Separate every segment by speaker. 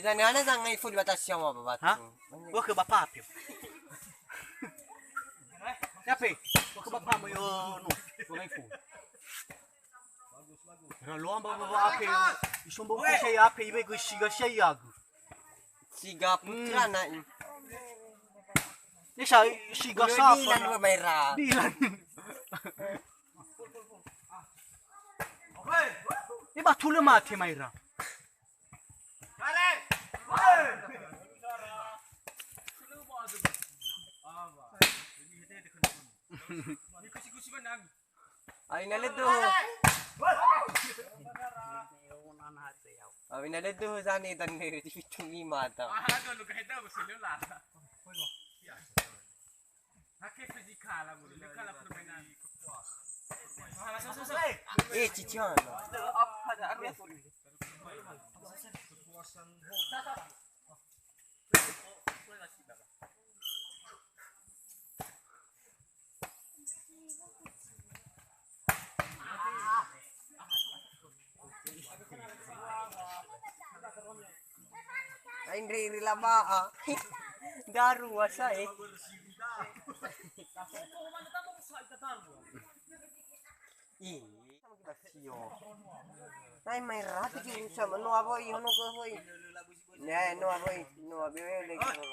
Speaker 1: Sana sangai full batas siapa babat.
Speaker 2: Ha? Huwag ka bapapyo. Siapa? Huwag ka bapapyo yung mga phone. Pero luang ba ape? Isumbong ko siya ape, ibig ko siya yag.
Speaker 1: Siga putra na.
Speaker 2: Ni siya sa.
Speaker 1: Dilan mo may ra.
Speaker 2: Dilan. Iba tulo mati may ra.
Speaker 1: Ay nalito. Ay nalito sana itan ni Pichungi mata. Chichon. Ay hindi lama daru wasa Ay may rato ki sa no aboy hono ko hoy. Ne no aboy lagi no.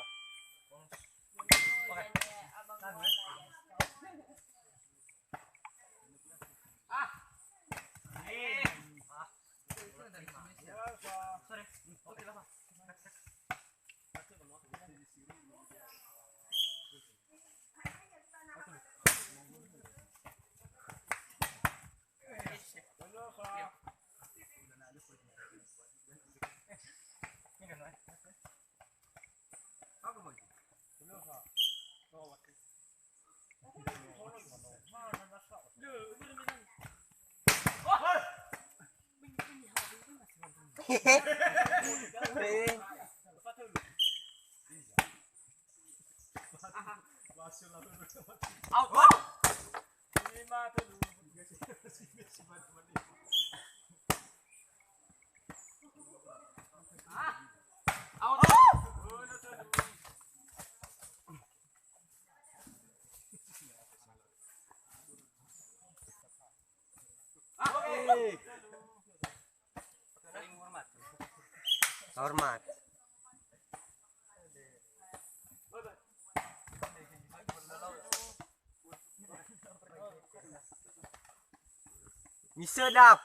Speaker 1: Hormat. Misedap.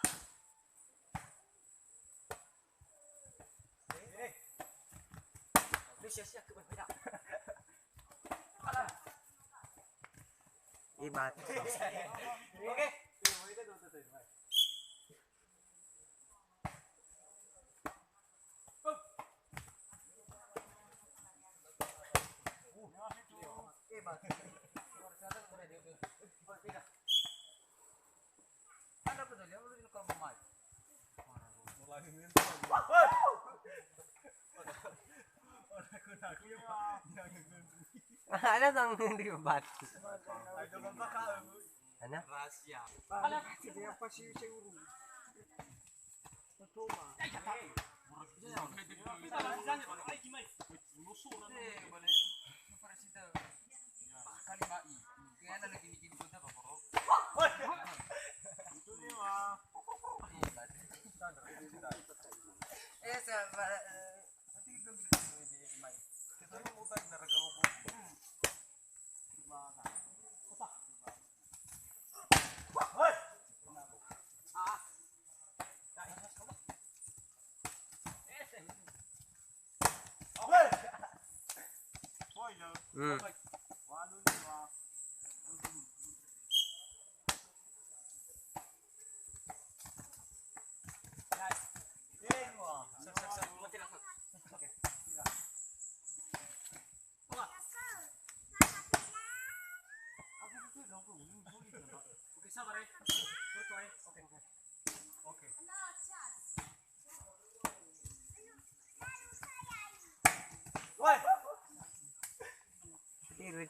Speaker 1: Ibat. Oke. Ada sang di bat. Ano? Rahasia. Apa sih uru? Toma.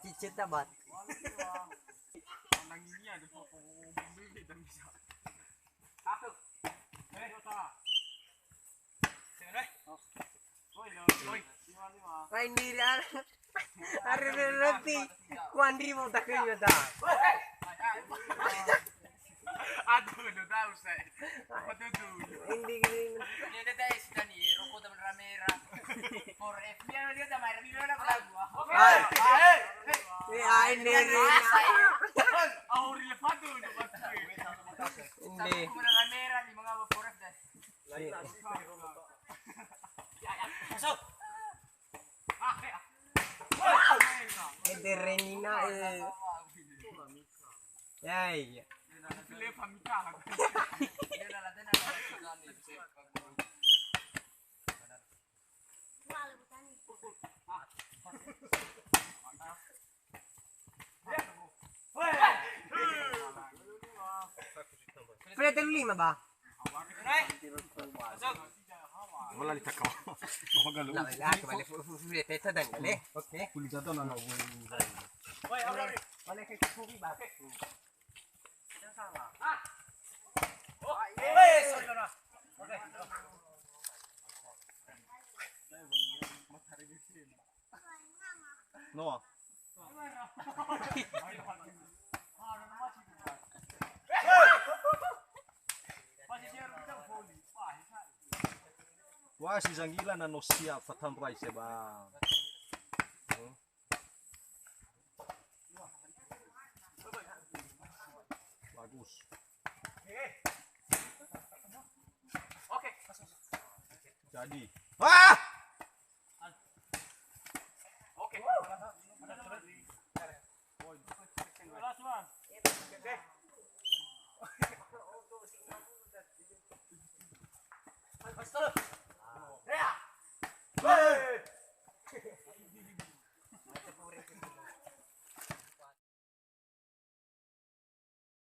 Speaker 1: Cicit dapat. Satu. Main diri are reti kuandri mau tak kena dah.
Speaker 3: Aduh, udah tahu saya. Apa tuh?
Speaker 1: Indi
Speaker 3: Ini ada guys, Dani, rokok teman ramera. For FBI dia sama Rami mana pelagu.
Speaker 1: ini
Speaker 3: Oh, relevan tuh
Speaker 1: Indi
Speaker 3: Teman ramera di mga for FBI. Masuk.
Speaker 1: Indi renina Yay.
Speaker 3: Pilih pamita.
Speaker 1: Frete lima ba?
Speaker 2: Wala ni takaw. Magalo.
Speaker 1: Nah, lahat balik frete sa dangale. Okay.
Speaker 2: Kulit ato na
Speaker 3: Woi, abra.
Speaker 1: Balik kay kubi ba?
Speaker 2: No. Wah, si Zanggila na no siap fatambay siya ba. Bagus.
Speaker 3: Oke.
Speaker 2: Jadi. Ah!
Speaker 3: Oke. Kelas, Mas.